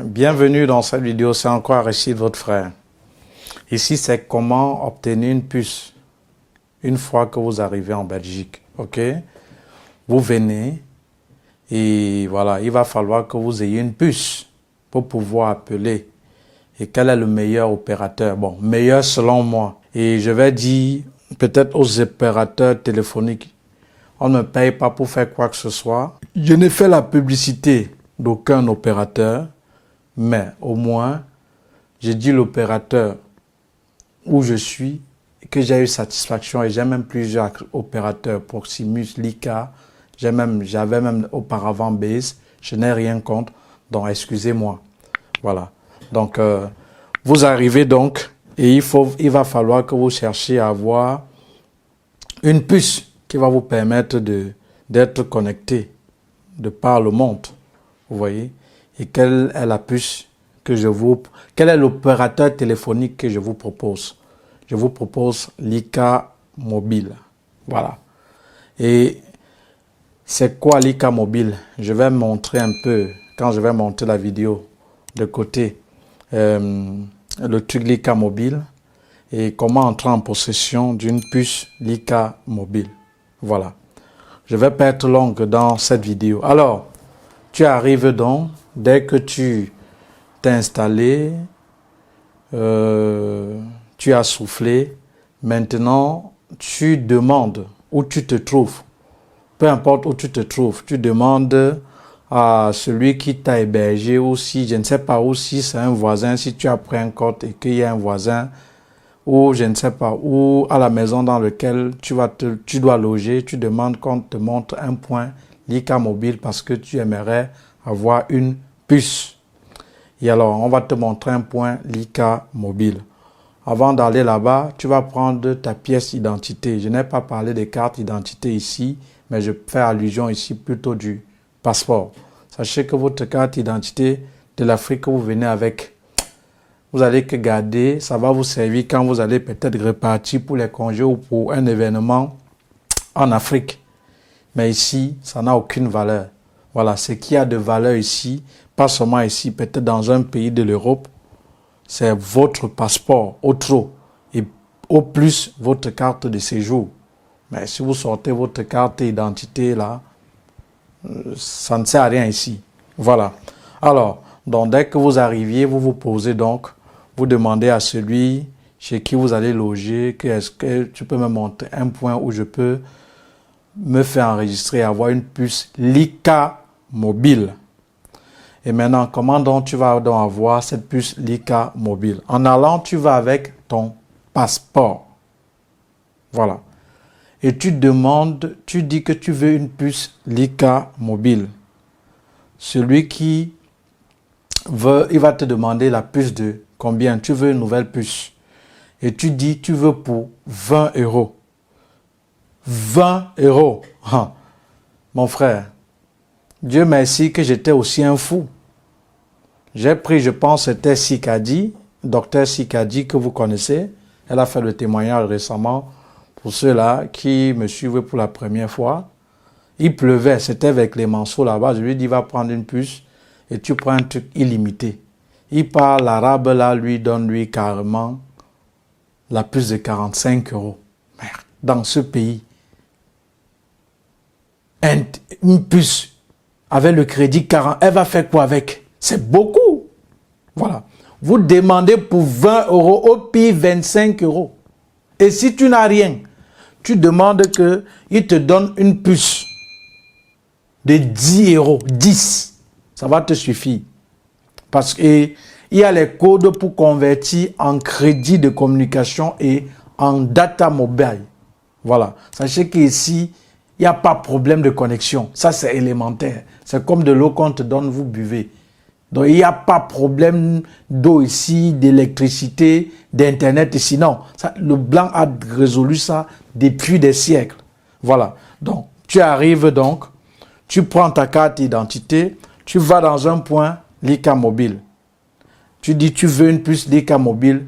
Bienvenue dans cette vidéo, c'est encore Aristide, votre frère. Ici, c'est comment obtenir une puce une fois que vous arrivez en Belgique. Ok? Vous venez et voilà, il va falloir que vous ayez une puce pour pouvoir appeler. Et quel est le meilleur opérateur? Bon, meilleur selon moi. Et je vais dire peut-être aux opérateurs téléphoniques, on ne me paye pas pour faire quoi que ce soit. Je n'ai fait la publicité d'aucun opérateur, mais au moins, j'ai dit l'opérateur où je suis, que j'ai eu satisfaction, et j'ai même plusieurs opérateurs, Proximus, Lyca, j'avais même auparavant Base, je n'ai rien contre, donc excusez-moi. Voilà. Donc, vous arrivez donc, et il va falloir que vous cherchiez à avoir une puce qui va vous permettre d'être connecté de par le monde. Vous voyez? Et quelle est la puce quel est l'opérateur téléphonique que je vous propose? Je vous propose Lyca Mobile. Voilà. Et c'est quoi Lyca Mobile? Je vais montrer un peu, quand je vais monter la vidéo de côté, le truc Lyca Mobile et comment entrer en possession d'une puce Lyca Mobile. Voilà. Je vais pas être longue dans cette vidéo. Alors, tu arrives donc, dès que tu t'es installé, tu as soufflé, maintenant tu demandes où tu te trouves. Peu importe où tu te trouves, tu demandes à celui qui t'a hébergé ou si, je ne sais pas, ou si c'est un voisin, si tu as pris un code et qu'il y a un voisin, ou je ne sais pas, ou à la maison dans laquelle tu dois loger, tu demandes qu'on te montre un point Lyca Mobile parce que tu aimerais avoir une puce. Et alors, on va te montrer un point Lyca Mobile. Avant d'aller là-bas, tu vas prendre ta pièce d'identité. Je n'ai pas parlé des cartes d'identité ici, mais je fais allusion ici plutôt du passeport. Sachez que votre carte d'identité de l'Afrique que vous venez avec, vous allez que garder, ça va vous servir quand vous allez peut-être repartir pour les congés ou pour un événement en Afrique. Mais ici, ça n'a aucune valeur. Voilà, ce qui a de valeur ici, pas seulement ici, peut-être dans un pays de l'Europe, c'est votre passeport, au trop, et au plus votre carte de séjour. Mais si vous sortez votre carte d'identité là, ça ne sert à rien ici. Voilà. Alors, donc dès que vous arriviez, vous vous posez donc, vous demandez à celui chez qui vous allez loger, est-ce que tu peux me montrer un point où je peux me faire enregistrer et avoir une puce Lyca Mobile. Et maintenant, comment donc tu vas donc avoir cette puce Lyca Mobile? En allant, tu vas avec ton passeport. Voilà. Et tu demandes, tu dis que tu veux une puce Lyca Mobile. Celui qui veut, il va te demander la puce de combien? Tu veux une nouvelle puce. Et tu dis, tu veux pour 20 €. 20 €. Ah, mon frère, Dieu merci que j'étais aussi un fou. J'ai pris, je pense, c'était Sikadi, docteur Sikadi que vous connaissez. Elle a fait le témoignage récemment pour ceux-là qui me suivent pour la première fois. Il pleuvait, c'était avec les manceaux là-bas. Je lui ai dit, va prendre une puce et tu prends un truc illimité. Il parle l'arabe là, lui donne lui carrément la puce de 45 €. Merde, dans ce pays, une puce avec le crédit 40, elle va faire quoi avec? C'est beaucoup. Voilà. Vous demandez pour 20 €, au pire 25 €. Et si tu n'as rien, tu demandes qu'il te donne une puce de 10 €, 10. Ça va te suffire. Parce qu'il y a les codes pour convertir en crédit de communication et en data mobile. Voilà. Sachez qu'ici, il n'y a pas de problème de connexion. Ça, c'est élémentaire. C'est comme de l'eau qu'on te donne, vous buvez. Donc, il n'y a pas de problème d'eau ici, d'électricité, d'internet ici. Non, ça, le blanc a résolu ça depuis des siècles. Voilà. Donc, tu arrives donc, tu prends ta carte d'identité, tu vas dans un point Lyca Mobile. Tu dis, tu veux une puce Lyca Mobile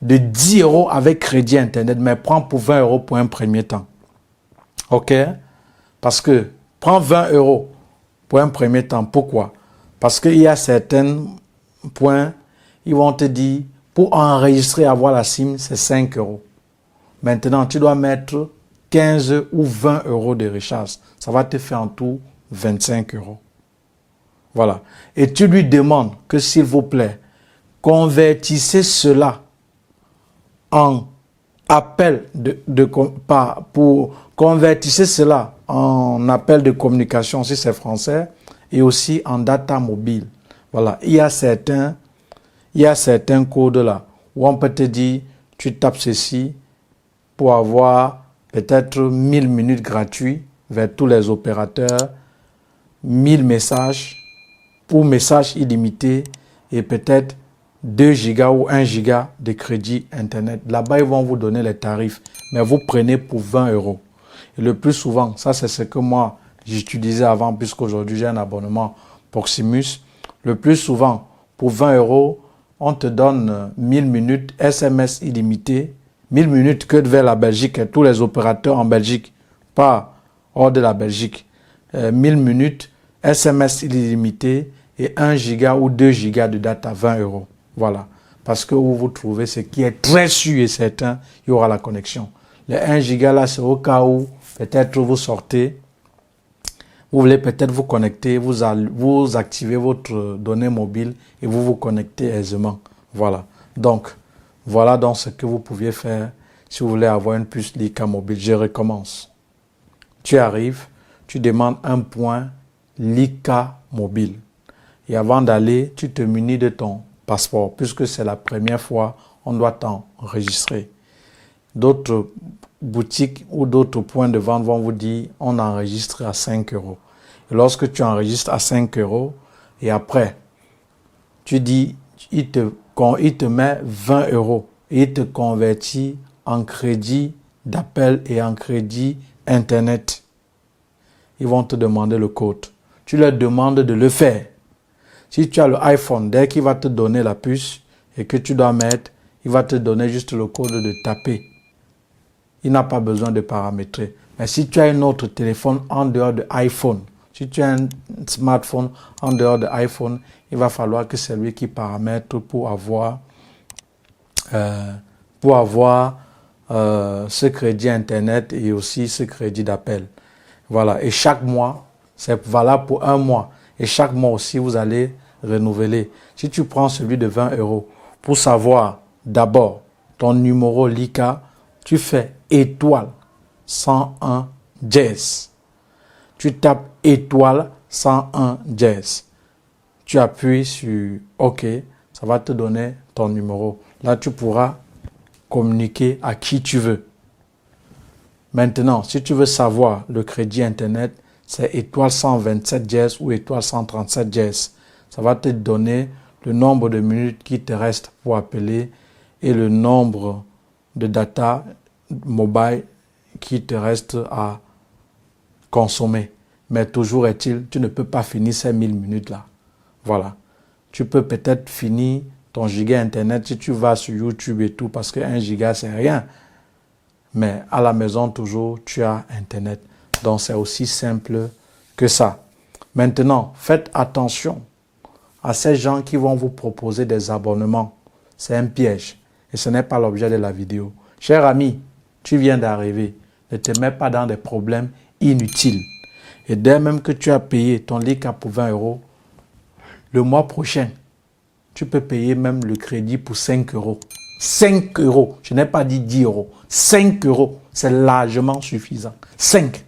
de 10 € avec crédit internet, mais prends pour 20 € pour un premier temps. Ok? Parce que, prends 20 € pour un premier temps. Pourquoi? Parce qu'il y a certaines point, ils vont te dire, pour enregistrer, avoir la SIM, c'est 5 euros. Maintenant, tu dois mettre 15 ou 20 euros de recharge. Ça va te faire en tout 25 euros. Voilà. Et tu lui demandes que, s'il vous plaît, convertissez cela en appel convertissez cela en appel de communication, si c'est français, et aussi en data mobile. Voilà. Il y a certains codes là où on peut te dire, tu tapes ceci pour avoir peut-être 1000 minutes gratuits vers tous les opérateurs, 1000 messages pour messages illimités et peut-être 2 gigas ou 1 giga de crédit Internet. Là-bas, ils vont vous donner les tarifs, mais vous prenez pour 20 euros. Et le plus souvent, ça c'est ce que moi j'utilisais avant, puisqu'aujourd'hui j'ai un abonnement Proximus. Le plus souvent, pour 20 euros, on te donne 1000 minutes SMS illimité, 1000 minutes que vers la Belgique et tous les opérateurs en Belgique, pas hors de la Belgique. 1000 minutes SMS illimité et 1 giga ou 2 gigas de data, 20 euros. Voilà. Parce que où vous trouvez ce qui est très sûr et certain, il y aura la connexion. Les 1 giga là, c'est au cas où peut-être vous sortez, vous voulez peut-être vous connecter, vous activez votre donnée mobile et vous vous connectez aisément. Voilà. Donc, voilà donc ce que vous pouviez faire si vous voulez avoir une puce Lika mobile. Je recommence. Tu arrives, tu demandes un point Lika mobile. Et avant d'aller, tu te munis de ton passeport, puisque c'est la première fois, on doit t'enregistrer. D'autres boutiques ou d'autres points de vente vont vous dire, on enregistre à 5 euros. Et lorsque tu enregistres à 5 euros, et après, tu dis, il te met 20 euros et il te convertit en crédit d'appel et en crédit Internet. Ils vont te demander le code. Tu leur demandes de le faire. Si tu as le iPhone, dès qu'il va te donner la puce et que tu dois mettre, il va te donner juste le code de taper. Il n'a pas besoin de paramétrer. Mais si tu as un autre téléphone en dehors de iPhone, si tu as un smartphone en dehors de iPhone, il va falloir que c'est lui qui paramètre pour avoir ce crédit Internet et aussi ce crédit d'appel. Voilà. Et chaque mois, c'est valable pour un mois. Et chaque mois aussi, vous allez renouveler. Si tu prends celui de 20 euros, pour savoir d'abord ton numéro Lika, tu fais étoile 101 jazz. Tu tapes étoile 101 jazz. Tu appuies sur OK, ça va te donner ton numéro. Là, tu pourras communiquer à qui tu veux. Maintenant, si tu veux savoir le crédit Internet, c'est étoile 127 jazz ou étoile 137 jazz. Ça va te donner le nombre de minutes qui te reste pour appeler et le nombre de data mobile qui te reste à consommer. Mais toujours est-il, tu ne peux pas finir ces 1000 minutes-là. Voilà. Tu peux peut-être finir ton giga Internet si tu vas sur YouTube et tout, parce que 1 giga, c'est rien. Mais à la maison, toujours, tu as Internet. Donc, c'est aussi simple que ça. Maintenant, faites attention à ces gens qui vont vous proposer des abonnements. C'est un piège. Et ce n'est pas l'objet de la vidéo. Cher ami, tu viens d'arriver. Ne te mets pas dans des problèmes inutiles. Et dès même que tu as payé ton Lika pour 20 euros, le mois prochain, tu peux payer même le crédit pour 5 euros. 5 euros. Je n'ai pas dit 10 euros. 5 euros. C'est largement suffisant. 5.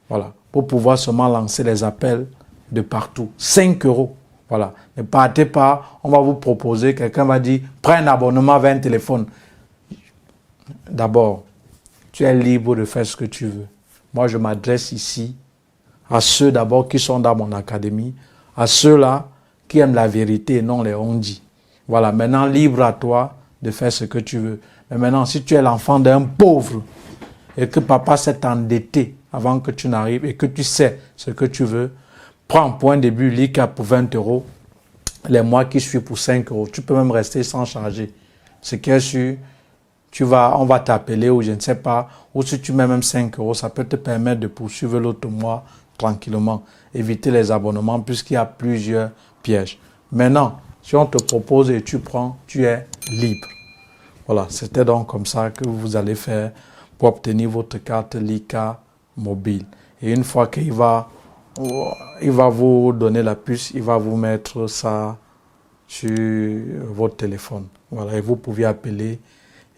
Voilà. Pour pouvoir seulement lancer les appels de partout. 5 euros. Voilà. Ne partez pas. On va vous proposer. Quelqu'un va dire, prends un abonnement avec un téléphone. D'abord, tu es libre de faire ce que tu veux. Moi, je m'adresse ici à ceux d'abord qui sont dans mon académie, à ceux-là qui aiment la vérité et non les on-dit. Voilà, maintenant, libre à toi de faire ce que tu veux. Mais maintenant, si tu es l'enfant d'un pauvre et que papa s'est endetté avant que tu n'arrives et que tu sais ce que tu veux, prends point de début Lika pour 20 euros, les mois qui suivent pour 5 euros. Tu peux même rester sans charger. Ce qui est sûr, on va t'appeler ou je ne sais pas, ou si tu mets même 5 euros, ça peut te permettre de poursuivre l'autre mois tranquillement. Éviter les abonnements puisqu'il y a plusieurs pièges. Maintenant, Si on te propose et tu prends, tu es libre. Voilà, c'était donc comme ça que vous allez faire pour obtenir votre carte Lika mobile. Et une fois qu'il va vous donner la puce, il va vous mettre ça sur votre téléphone. Voilà, et vous pouvez appeler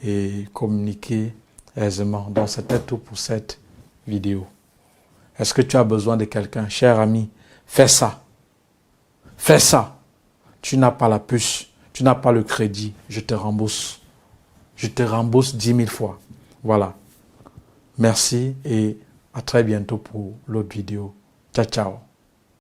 et communiquer aisément. Donc, c'était tout pour cette vidéo. Est-ce que tu as besoin de quelqu'un? Cher ami, fais ça. Fais ça. Tu n'as pas la puce, tu n'as pas le crédit, je te rembourse. Je te rembourse 10 000 fois. Voilà. Merci et à très bientôt pour l'autre vidéo. Ciao, ciao.